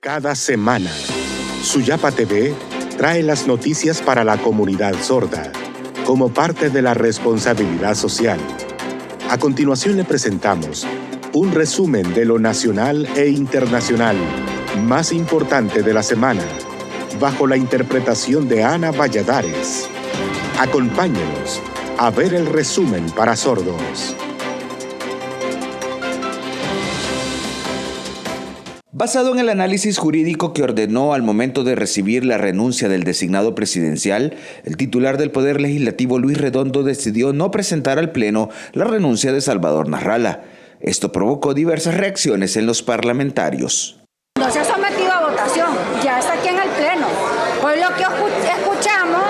Cada semana, Suyapa TV trae las noticias para la comunidad sorda, como parte de la responsabilidad social. A continuación le presentamos un resumen de lo nacional e internacional más importante de la semana, bajo la interpretación de Ana Valladares. Acompáñenos a ver el resumen para sordos. Basado en el análisis jurídico que ordenó al momento de recibir la renuncia del designado presidencial, el titular del Poder Legislativo, Luis Redondo, decidió no presentar al Pleno la renuncia de Salvador Narrala. Esto provocó diversas reacciones en los parlamentarios. No se ha sometido a votación, ya está aquí en el Pleno. Hoy lo que escuchamos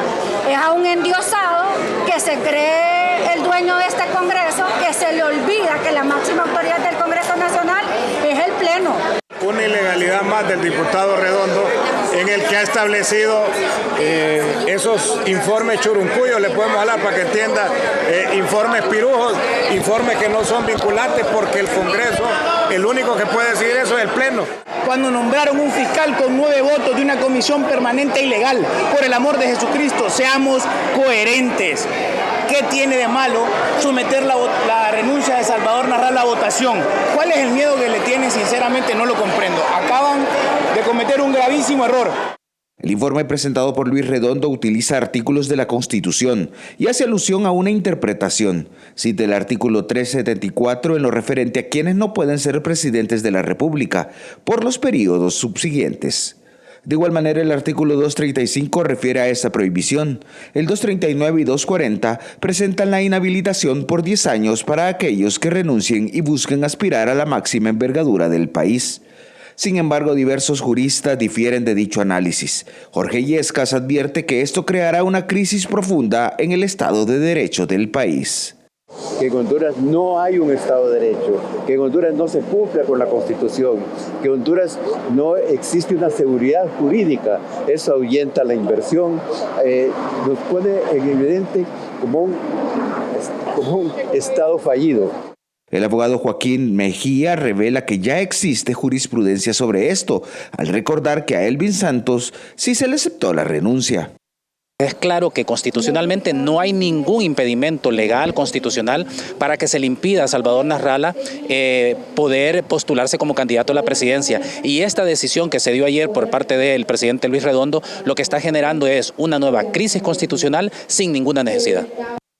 es a un endiosado que se cree el dueño de este Congreso, que se le olvida que la máxima autoridad del Congreso Nacional es el Pleno. Una ilegalidad más del diputado Redondo en el que ha establecido esos informes churuncullos, le podemos hablar para que entienda, informes pirujos, informes que no son vinculantes porque el Congreso, el único que puede decidir eso es el Pleno. Cuando nombraron un fiscal con 9 votos de una comisión permanente ilegal, por el amor de Jesucristo, seamos coherentes. ¿Qué tiene de malo someter la renuncia de Salvador Narrala a votación? ¿Cuál es el miedo que le tienen? Sinceramente no lo comprendo. Acaban de cometer un gravísimo error. El informe presentado por Luis Redondo utiliza artículos de la Constitución y hace alusión a una interpretación. Cita el artículo 374 en lo referente a quienes no pueden ser presidentes de la República por los periodos subsiguientes. De igual manera, el artículo 235 refiere a esa prohibición. El 239 y 240 presentan la inhabilitación por 10 años para aquellos que renuncien y busquen aspirar a la máxima envergadura del país. Sin embargo, diversos juristas difieren de dicho análisis. Jorge Yescas advierte que esto creará una crisis profunda en el Estado de Derecho del país. Que en Honduras no hay un Estado de Derecho, que en Honduras no se cumple con la Constitución, que en Honduras no existe una seguridad jurídica. Eso ahuyenta la inversión, nos pone en evidente como un Estado fallido. El abogado Joaquín Mejía revela que ya existe jurisprudencia sobre esto, al recordar que a Elvin Santos sí se le aceptó la renuncia. Es claro que constitucionalmente no hay ningún impedimento legal, constitucional, para que se le impida a Salvador Narrala poder postularse como candidato a la presidencia. Y esta decisión que se dio ayer por parte del presidente Luis Redondo, lo que está generando es una nueva crisis constitucional sin ninguna necesidad.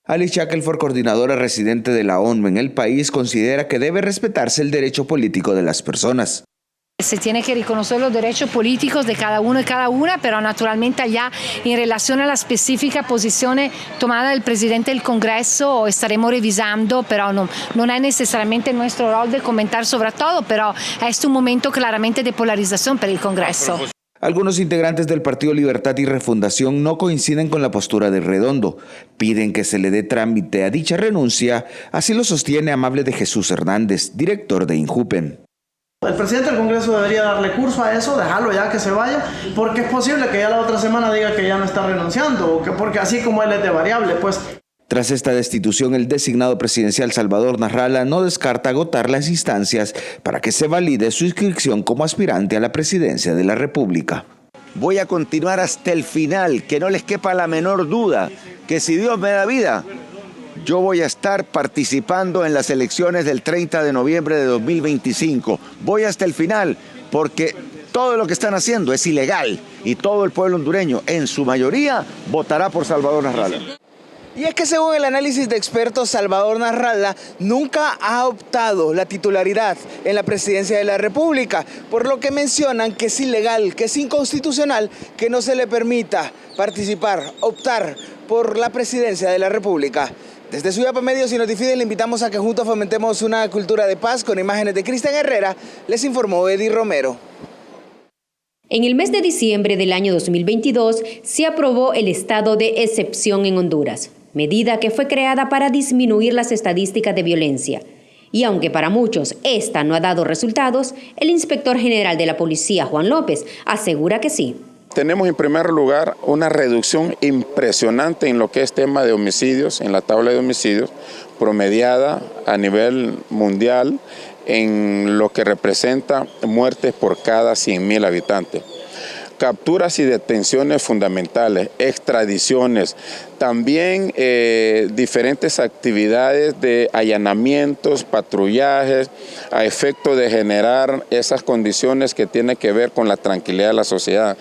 Alice Shackelford, coordinadora residente de la ONU en el país, considera que debe respetarse el derecho político de las personas. Se tiene que reconocer los derechos políticos de cada uno y cada una, pero naturalmente allá en relación a la específica posición tomada del presidente del Congreso estaremos revisando, pero no es necesariamente nuestro rol de comentar sobre todo, pero es un momento claramente de polarización para el Congreso. Algunos integrantes del Partido Libertad y Refundación no coinciden con la postura de Redondo. Piden que se le dé trámite a dicha renuncia, así lo sostiene Amable de Jesús Hernández, director de INJUPEN. El presidente del Congreso debería darle curso a eso, dejarlo ya que se vaya, porque es posible que ya la otra semana diga que ya no está renunciando, porque así como él es de variable, pues. Tras esta destitución, el designado presidencial Salvador Narrala no descarta agotar las instancias para que se valide su inscripción como aspirante a la presidencia de la República. Voy a continuar hasta el final, que no les quepa la menor duda, que si Dios me da vida, yo voy a estar participando en las elecciones del 30 de noviembre de 2025. Voy hasta el final porque todo lo que están haciendo es ilegal y todo el pueblo hondureño, en su mayoría, votará por Salvador Narrala. Y es que según el análisis de expertos, Salvador Narrala nunca ha optado la titularidad en la presidencia de la República, por lo que mencionan que es ilegal, que es inconstitucional, que no se le permita participar, optar por la presidencia de la República. Desde Suyapa Medios y Notifide le invitamos a que juntos fomentemos una cultura de paz. Con imágenes de Cristian Herrera, les informó Eddie Romero. En el mes de diciembre del año 2022 se aprobó el estado de excepción en Honduras, medida que fue creada para disminuir las estadísticas de violencia. Y aunque para muchos esta no ha dado resultados, el inspector general de la policía, Juan López, asegura que sí. Tenemos en primer lugar una reducción impresionante en lo que es tema de homicidios, en la tabla de homicidios, promediada a nivel mundial en lo que representa muertes por cada 100.000 habitantes. Capturas y detenciones fundamentales, extradiciones, también diferentes actividades de allanamientos, patrullajes, a efecto de generar esas condiciones que tienen que ver con la tranquilidad de la sociedad.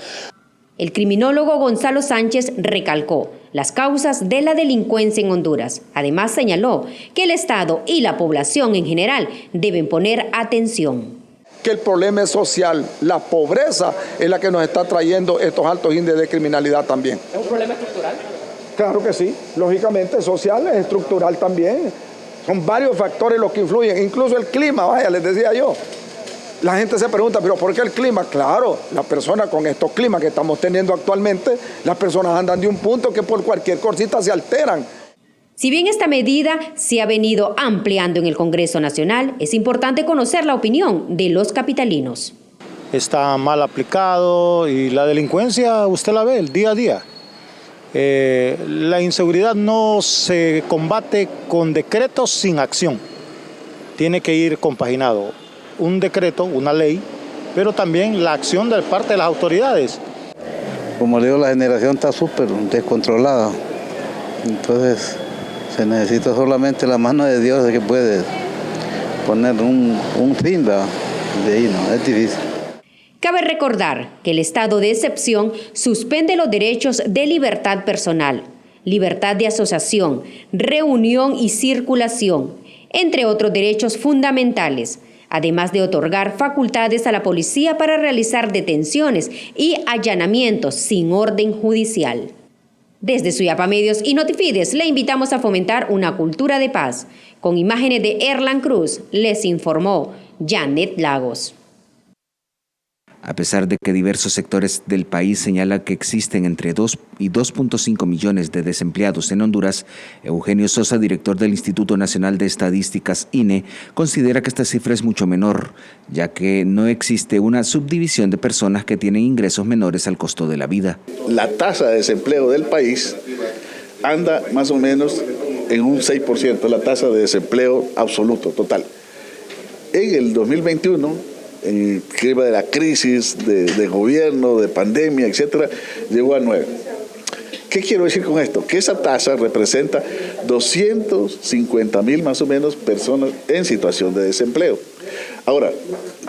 El criminólogo Gonzalo Sánchez recalcó las causas de la delincuencia en Honduras. Además señaló que el Estado y la población en general deben poner atención. Que el problema es social, la pobreza es la que nos está trayendo estos altos índices de criminalidad también. ¿Es un problema estructural? Claro que sí, lógicamente social, es estructural también. Son varios factores los que influyen, incluso el clima, vaya, les decía yo. La gente se pregunta, ¿pero por qué el clima? Claro, la persona con estos climas que estamos teniendo actualmente, las personas andan de un punto que por cualquier cosita se alteran. Si bien esta medida se ha venido ampliando en el Congreso Nacional, es importante conocer la opinión de los capitalinos. Está mal aplicado y la delincuencia usted la ve el día a día. La inseguridad no se combate con decretos sin acción. Tiene que ir compaginado un decreto, una ley, pero también la acción de parte de las autoridades. Como le digo, la generación está súper descontrolada. Entonces se necesita solamente la mano de Dios de que puede poner un fin de ahí, ¿no? Es difícil. Cabe recordar que el estado de excepción suspende los derechos de libertad personal, libertad de asociación, reunión y circulación, entre otros derechos fundamentales, además de otorgar facultades a la policía para realizar detenciones y allanamientos sin orden judicial. Desde Suyapa Medios y Notifides le invitamos a fomentar una cultura de paz. Con imágenes de Erlan Cruz, les informó Janet Lagos. A pesar de que diversos sectores del país señalan que existen entre 2 y 2.5 millones de desempleados en Honduras, Eugenio Sosa, director del Instituto Nacional de Estadísticas, INE, considera que esta cifra es mucho menor, ya que no existe una subdivisión de personas que tienen ingresos menores al costo de la vida. La tasa de desempleo del país anda más o menos en un 6%, la tasa de desempleo absoluto, total. En el 2021, en el clima de la crisis, de gobierno, de pandemia, etcétera, llegó a 9. ¿Qué quiero decir con esto? Que esa tasa representa 250,000 más o menos personas en situación de desempleo. Ahora,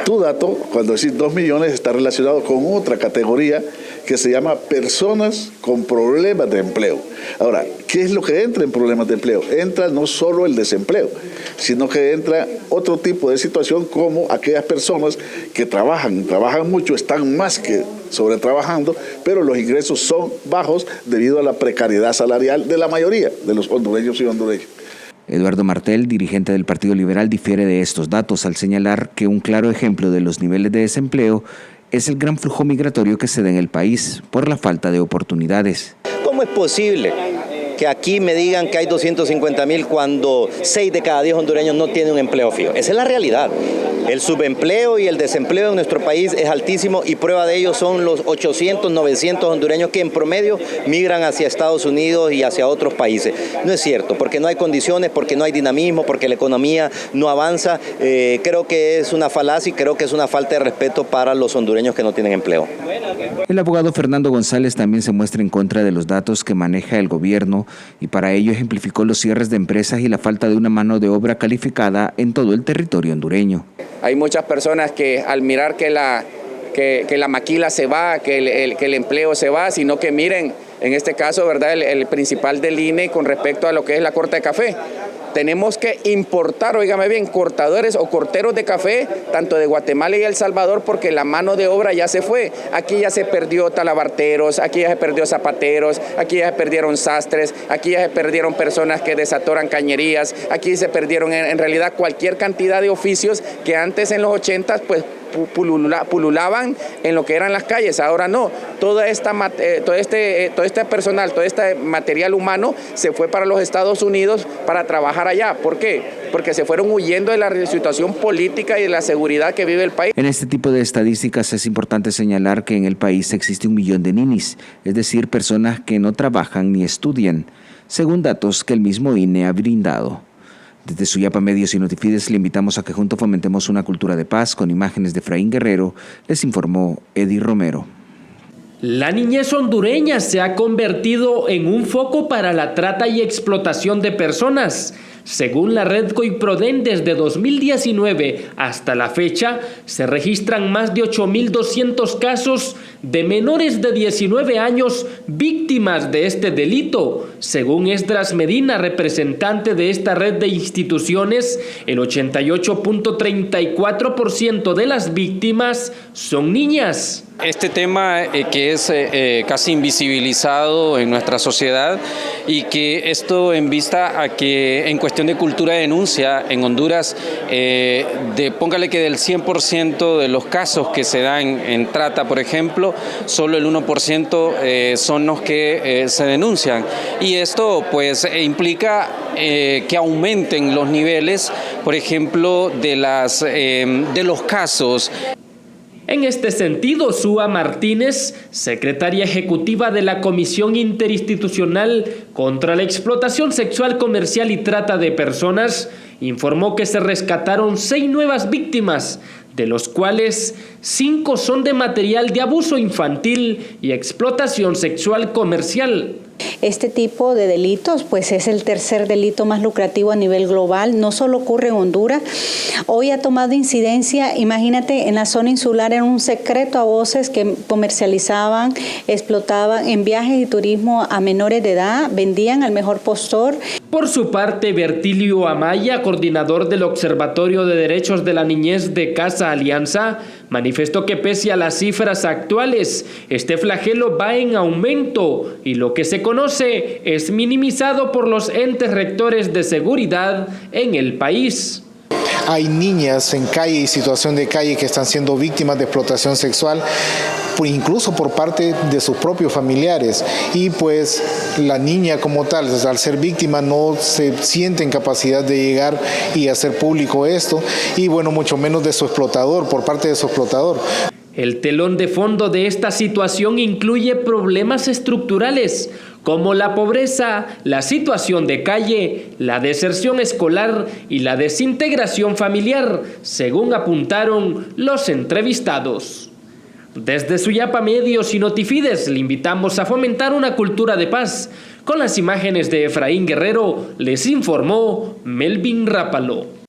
tu dato, cuando decís 2 millones, está relacionado con otra categoría que se llama personas con problemas de empleo. Ahora, ¿qué es lo que entra en problemas de empleo? Entra no solo el desempleo, sino que entra otro tipo de situación como aquellas personas que trabajan mucho, están más que sobretrabajando, pero los ingresos son bajos debido a la precariedad salarial de la mayoría de los hondureños y hondureñas. Eduardo Martel, dirigente del Partido Liberal, difiere de estos datos al señalar que un claro ejemplo de los niveles de desempleo es el gran flujo migratorio que se da en el país por la falta de oportunidades. ¿Cómo es posible que aquí me digan que hay 250,000 cuando 6 de cada 10 hondureños no tienen un empleo fijo? Esa es la realidad. El subempleo y el desempleo en nuestro país es altísimo y prueba de ello son los 800, 900 hondureños que en promedio migran hacia Estados Unidos y hacia otros países. No es cierto, porque no hay condiciones, porque no hay dinamismo, porque la economía no avanza. Creo que es una falacia y creo que es una falta de respeto para los hondureños que no tienen empleo. El abogado Fernando González también se muestra en contra de los datos que maneja el gobierno y para ello ejemplificó los cierres de empresas y la falta de una mano de obra calificada en todo el territorio hondureño. Hay muchas personas que al mirar que la maquila se va, que el empleo se va, sino que miren, en este caso, ¿verdad?, el principal del INE con respecto a lo que es la corta de café. Tenemos que importar, óigame bien, cortadores o corteros de café, tanto de Guatemala y El Salvador, porque la mano de obra ya se fue. Aquí ya se perdió talabarteros, aquí ya se perdió zapateros, aquí ya se perdieron sastres, aquí ya se perdieron personas que desatoran cañerías, aquí se perdieron en realidad cualquier cantidad de oficios que antes en los 80 pues pululaban en lo que eran las calles. Ahora no, todo este personal, todo este material humano se fue para los Estados Unidos para trabajar allá. ¿Por qué? Porque se fueron huyendo de la situación política y de la seguridad que vive el país. En este tipo de estadísticas es importante señalar que en el país existe 1 millón de ninis, es decir, personas que no trabajan ni estudian, según datos que el mismo INE ha brindado. Desde Suyapa Medios y Notifides le invitamos a que juntos fomentemos una cultura de paz. Con imágenes de Efraín Guerrero, les informó Eddie Romero. La niñez hondureña se ha convertido en un foco para la trata y explotación de personas. Según la red Coiprodén, desde 2019 hasta la fecha, se registran más de 8.200 casos de menores de 19 años víctimas de este delito. Según Esdras Medina, representante de esta red de instituciones, el 88.34% de las víctimas son niñas. Este tema que es casi invisibilizado en nuestra sociedad y que esto en vista a que en cuestión de cultura de denuncia en Honduras, póngale que del 100% de los casos que se dan en trata, por ejemplo, solo el 1% son los que se denuncian. Y esto pues implica que aumenten los niveles, por ejemplo, de los casos. En este sentido, Sua Martínez, secretaria ejecutiva de la Comisión Interinstitucional contra la Explotación Sexual, Comercial y Trata de Personas, informó que se rescataron 6 nuevas víctimas, de los cuales 5 son de material de abuso infantil y explotación sexual comercial. Este tipo de delitos pues es el tercer delito más lucrativo a nivel global, no solo ocurre en Honduras, hoy ha tomado incidencia, imagínate, en la zona insular era un secreto a voces que comercializaban, explotaban en viajes y turismo a menores de edad, vendían al mejor postor. Por su parte, Bertilio Amaya, coordinador del Observatorio de Derechos de la Niñez de Casa Alianza, manifestó que pese a las cifras actuales, este flagelo va en aumento y lo que se conoce es minimizado por los entes rectores de seguridad en el país. Hay niñas en calle y situación de calle que están siendo víctimas de explotación sexual, incluso por parte de sus propios familiares, y pues la niña como tal, al ser víctima, no se siente en capacidad de llegar y hacer público esto, y bueno, mucho menos de su explotador, por parte de su explotador. El telón de fondo de esta situación incluye problemas estructurales como la pobreza, la situación de calle, la deserción escolar y la desintegración familiar, según apuntaron los entrevistados. Desde Suyapa Medios y Notifides le invitamos a fomentar una cultura de paz. Con las imágenes de Efraín Guerrero, les informó Melvin Rápalo.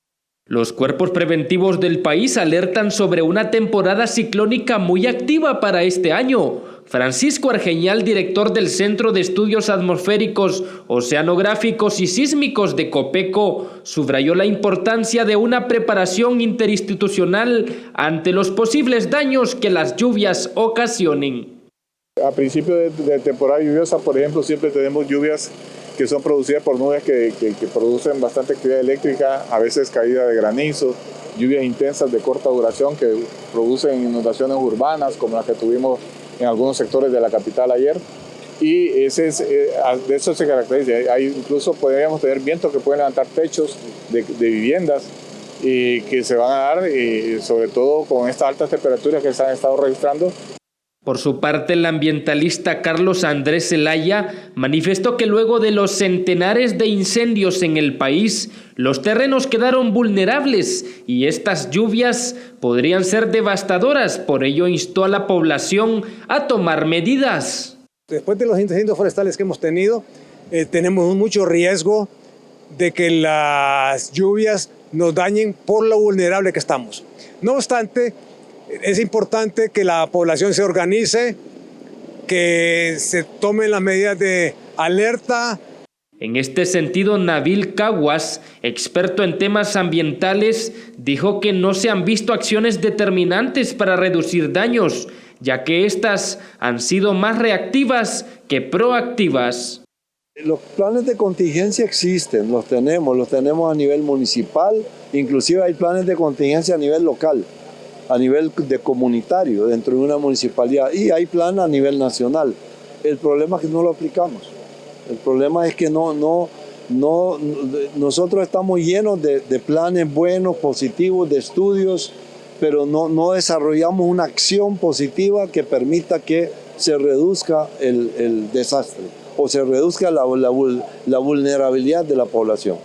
Los cuerpos preventivos del país alertan sobre una temporada ciclónica muy activa para este año. Francisco Argeñal, director del Centro de Estudios Atmosféricos, Oceanográficos y Sísmicos de Copeco, subrayó la importancia de una preparación interinstitucional ante los posibles daños que las lluvias ocasionen. A principio de temporada lluviosa, por ejemplo, siempre tenemos lluvias que son producidas por nubes que producen bastante actividad eléctrica, a veces caída de granizo, lluvias intensas de corta duración que producen inundaciones urbanas, como las que tuvimos en algunos sectores de la capital ayer. Y de eso se caracteriza. Incluso podríamos tener vientos que pueden levantar techos de viviendas y que se van a dar, sobre todo con estas altas temperaturas que se han estado registrando. Por su parte, el ambientalista Carlos Andrés Zelaya manifestó que luego de los centenares de incendios en el país, los terrenos quedaron vulnerables y estas lluvias podrían ser devastadoras. Por ello, instó a la población a tomar medidas. Después de los incendios forestales que hemos tenido, tenemos mucho riesgo de que las lluvias nos dañen por lo vulnerable que estamos. No obstante, es importante que la población se organice, que se tomen las medidas de alerta. En este sentido, Nabil Caguas, experto en temas ambientales, dijo que no se han visto acciones determinantes para reducir daños, ya que estas han sido más reactivas que proactivas. Los planes de contingencia existen, los tenemos a nivel municipal, inclusive hay planes de contingencia a nivel local, a nivel de comunitario dentro de una municipalidad, y hay plan a nivel nacional. El problema es que no lo aplicamos. El problema es que nosotros estamos llenos de planes buenos, positivos, de estudios, pero no desarrollamos una acción positiva que permita que se reduzca el desastre o se reduzca la vulnerabilidad de la población.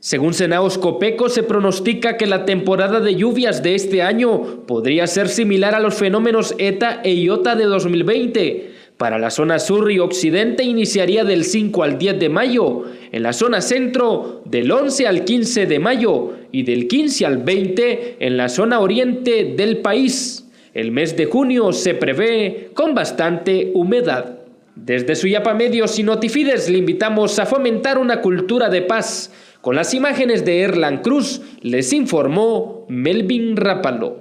Según Senaos Copeco, se pronostica que la temporada de lluvias de este año podría ser similar a los fenómenos ETA e IOTA de 2020. Para la zona sur y occidente iniciaría del 5 al 10 de mayo, en la zona centro del 11 al 15 de mayo y del 15 al 20 en la zona oriente del país. El mes de junio se prevé con bastante humedad. Desde Suyapa Medios y Notifides le invitamos a fomentar una cultura de paz. Con las imágenes de Erlan Cruz, les informó Melvin Rápalo.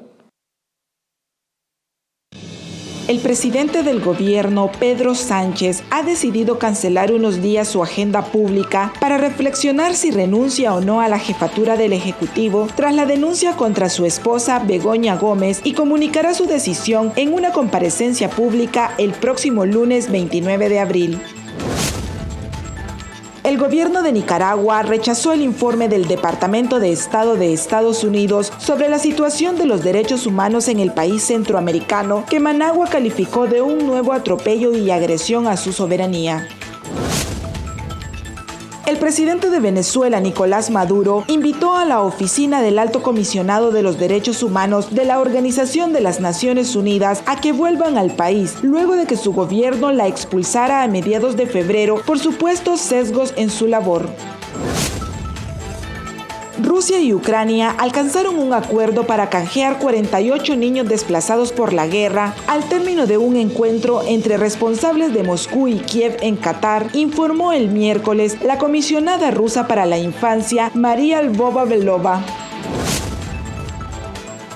El presidente del gobierno, Pedro Sánchez, ha decidido cancelar unos días su agenda pública para reflexionar si renuncia o no a la jefatura del Ejecutivo tras la denuncia contra su esposa, Begoña Gómez, y comunicará su decisión en una comparecencia pública el próximo lunes 29 de abril. El gobierno de Nicaragua rechazó el informe del Departamento de Estado de Estados Unidos sobre la situación de los derechos humanos en el país centroamericano, que Managua calificó de un nuevo atropello y agresión a su soberanía. El presidente de Venezuela, Nicolás Maduro, invitó a la Oficina del Alto Comisionado de los Derechos Humanos de la Organización de las Naciones Unidas a que vuelvan al país, luego de que su gobierno la expulsara a mediados de febrero por supuestos sesgos en su labor. Rusia y Ucrania alcanzaron un acuerdo para canjear 48 niños desplazados por la guerra al término de un encuentro entre responsables de Moscú y Kiev en Qatar, informó el miércoles la comisionada rusa para la infancia, María Lvova-Belova.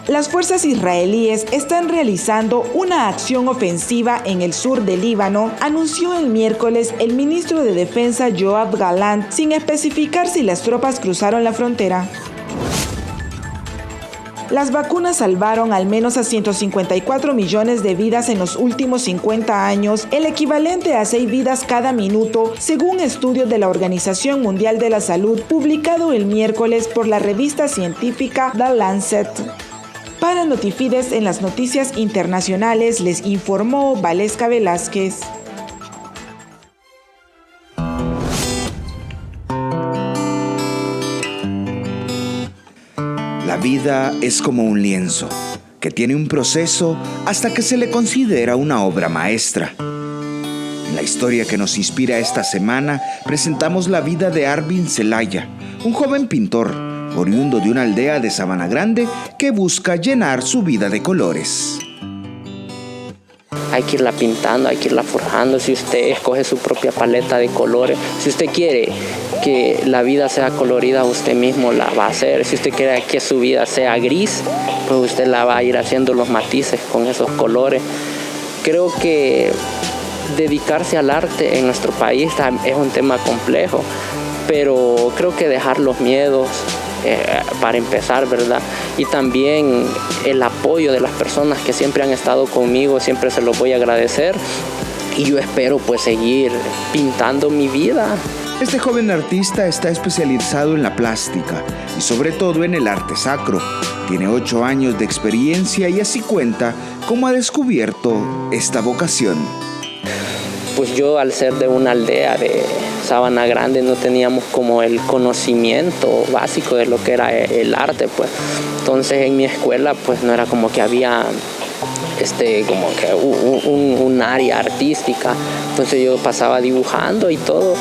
Las fuerzas israelíes están realizando una acción ofensiva en el sur del Líbano, anunció el miércoles el ministro de Defensa Yoav Gallant, sin especificar si las tropas cruzaron la frontera. Las vacunas salvaron al menos a 154 millones de vidas en los últimos 50 años, el equivalente a 6 vidas cada minuto, según estudios de la Organización Mundial de la Salud publicado el miércoles por la revista científica The Lancet. Para Notifides, en las noticias internacionales, les informó Valesca Velázquez. La vida es como un lienzo, que tiene un proceso hasta que se le considera una obra maestra. En la historia que nos inspira esta semana, presentamos la vida de Arvin Zelaya, un joven pintor, oriundo de una aldea de Sabana Grande que busca llenar su vida de colores. Hay que irla pintando, hay que irla forjando. Si usted escoge su propia paleta de colores, si usted quiere que la vida sea colorida, usted mismo la va a hacer. Si usted quiere que su vida sea gris, pues usted la va a ir haciendo los matices con esos colores. Creo que dedicarse al arte en nuestro país es un tema complejo, pero creo que dejar los miedos para empezar, ¿verdad? Y también el apoyo de las personas que siempre han estado conmigo, siempre se los voy a agradecer, y yo espero pues seguir pintando mi vida. Este joven artista está especializado en la plástica y sobre todo en el arte sacro. Tiene 8 años de experiencia y así cuenta cómo ha descubierto esta vocación. Pues yo, al ser de una aldea de Sabana Grande, no teníamos como el conocimiento básico de lo que era el arte, pues. Entonces en mi escuela pues no era como que había como que un área artística. Entonces yo pasaba dibujando y todo,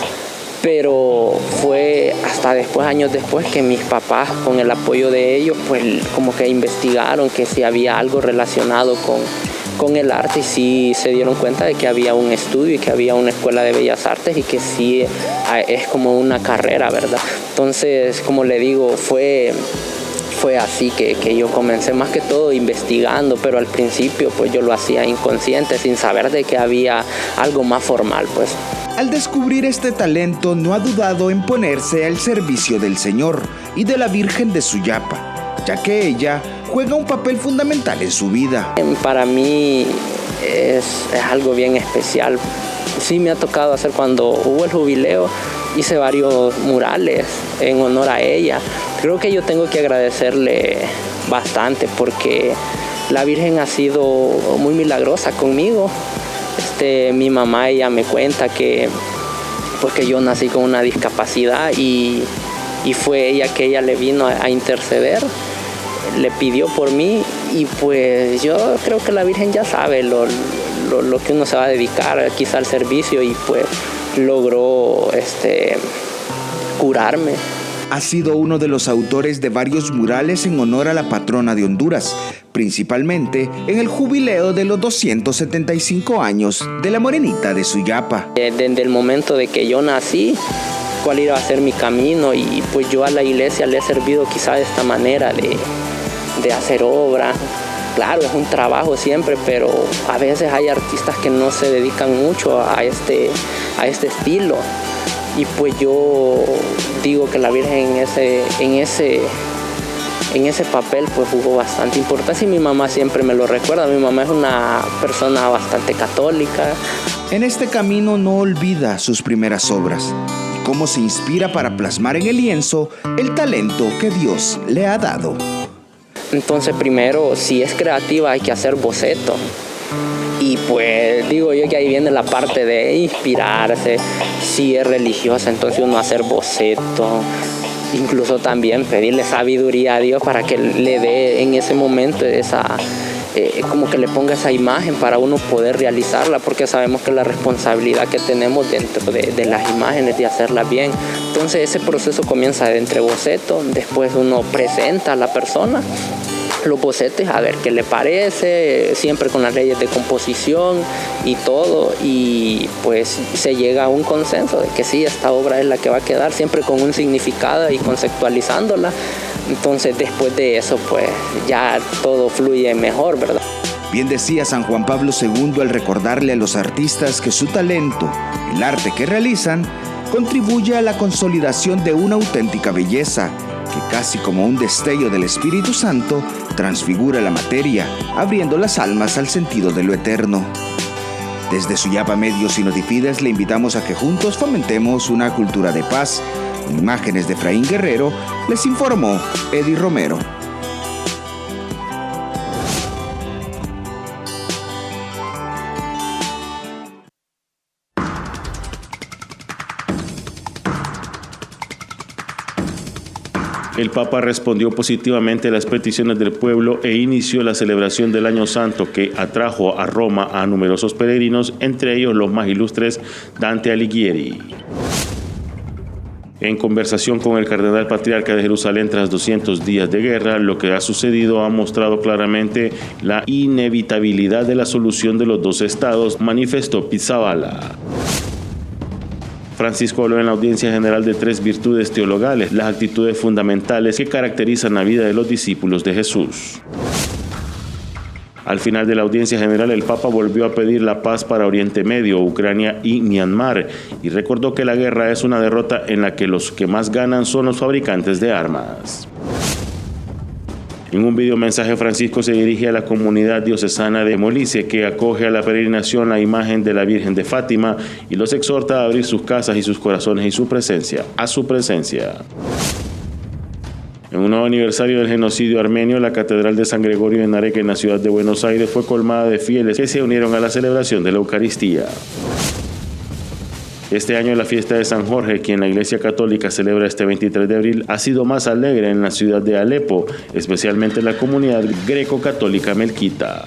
pero fue hasta después, años después, que mis papás, con el apoyo de ellos, pues como que investigaron que si había algo relacionado con el arte, y sí se dieron cuenta de que había un estudio y que había una escuela de bellas artes y que sí es como una carrera, ¿verdad? Entonces, como le digo, fue así que yo comencé más que todo investigando, pero al principio pues yo lo hacía inconsciente, sin saber de que había algo más formal, pues. Al descubrir este talento, no ha dudado en ponerse al servicio del Señor y de la Virgen de Suyapa, ya que ella juega un papel fundamental en su vida. Para mí es algo bien especial. Sí me ha tocado hacer, cuando hubo el jubileo, hice varios murales en honor a ella. Creo que yo tengo que agradecerle bastante, porque la Virgen ha sido muy milagrosa conmigo. Mi mamá, ella me cuenta que yo nací con una discapacidad y y fue ella que ella le vino a interceder, le pidió por mí y pues yo creo que la Virgen ya sabe lo que uno se va a dedicar quizá al servicio y pues logró curarme. Ha sido uno de los autores de varios murales en honor a la patrona de Honduras, principalmente en el jubileo de los 275 años de la Morenita de Suyapa. Desde el momento de que yo nací, cuál iba a ser mi camino y pues yo a la iglesia le he servido quizá de esta manera de hacer obra. Claro, es un trabajo siempre, pero a veces hay artistas que no se dedican mucho a este estilo. Y pues yo digo que la Virgen en ese papel pues jugó bastante importancia y mi mamá siempre me lo recuerda. Mi mamá es una persona bastante católica. En este camino no olvida sus primeras obras y cómo se inspira para plasmar en el lienzo el talento que Dios le ha dado. Entonces primero, si es creativa hay que hacer boceto. Y pues digo yo que ahí viene la parte de inspirarse. Si es religiosa, entonces uno hacer boceto. Incluso también pedirle sabiduría a Dios para que le dé en ese momento como que le ponga esa imagen para uno poder realizarla, porque sabemos que la responsabilidad que tenemos dentro de las imágenes de hacerlas bien. Entonces ese proceso comienza de entre boceto, después uno presenta a la persona los bocetos a ver qué le parece, siempre con las leyes de composición y todo, y pues se llega a un consenso de que sí, esta obra es la que va a quedar, siempre con un significado y conceptualizándola. Entonces después de eso pues ya todo fluye mejor, ¿verdad? Bien decía San Juan Pablo II al recordarle a los artistas que su talento, el arte que realizan, contribuye a la consolidación de una auténtica belleza que casi como un destello del Espíritu Santo transfigura la materia, abriendo las almas al sentido de lo eterno. Desde Suyapa Medios y Notifides le invitamos a que juntos fomentemos una cultura de paz. Con imágenes de Efraín Guerrero, les informó Eddie Romero. El Papa respondió positivamente a las peticiones del pueblo e inició la celebración del Año Santo que atrajo a Roma a numerosos peregrinos, entre ellos los más ilustres Dante Alighieri. En conversación con el cardenal patriarca de Jerusalén tras 200 días de guerra, lo que ha sucedido ha mostrado claramente la inevitabilidad de la solución de los dos estados, manifestó Pizzaballa. Francisco habló en la audiencia general de 3 virtudes teologales, las actitudes fundamentales que caracterizan la vida de los discípulos de Jesús. Al final de la audiencia general, el Papa volvió a pedir la paz para Oriente Medio, Ucrania y Myanmar, y recordó que la guerra es una derrota en la que los que más ganan son los fabricantes de armas. En un videomensaje, Francisco se dirige a la comunidad diocesana de Molise, que acoge a la peregrinación la imagen de la Virgen de Fátima y los exhorta a abrir sus casas y sus corazones a su presencia. En un nuevo aniversario del genocidio armenio, la Catedral de San Gregorio de Nareque en la ciudad de Buenos Aires fue colmada de fieles que se unieron a la celebración de la Eucaristía. Este año la fiesta de San Jorge, quien la Iglesia Católica celebra este 23 de abril, ha sido más alegre en la ciudad de Alepo, especialmente en la comunidad greco-católica melquita.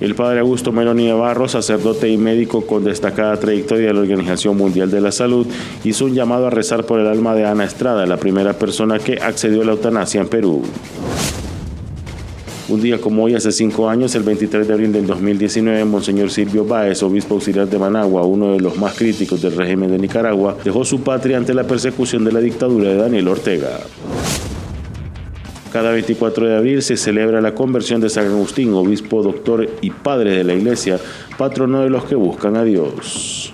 El padre Augusto Meloni Navarro, sacerdote y médico con destacada trayectoria de la Organización Mundial de la Salud, hizo un llamado a rezar por el alma de Ana Estrada, la primera persona que accedió a la eutanasia en Perú. Un día como hoy, hace 5 años, el 23 de abril del 2019, Monseñor Silvio Báez, obispo auxiliar de Managua, uno de los más críticos del régimen de Nicaragua, dejó su patria ante la persecución de la dictadura de Daniel Ortega. Cada 24 de abril se celebra la conversión de San Agustín, obispo, doctor y padre de la Iglesia, patrono de los que buscan a Dios.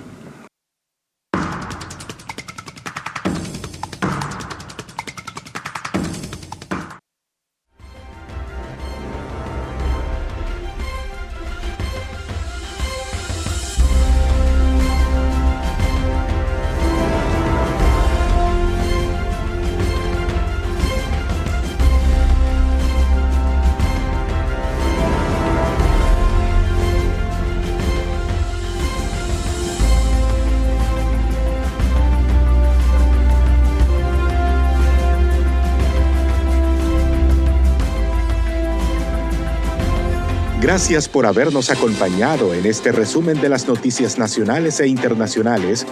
Gracias por habernos acompañado en este resumen de las noticias nacionales e internacionales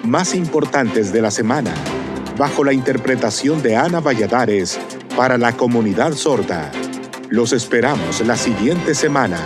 más importantes de la semana, bajo la interpretación de Ana Valladares para la comunidad sorda. Los esperamos la siguiente semana.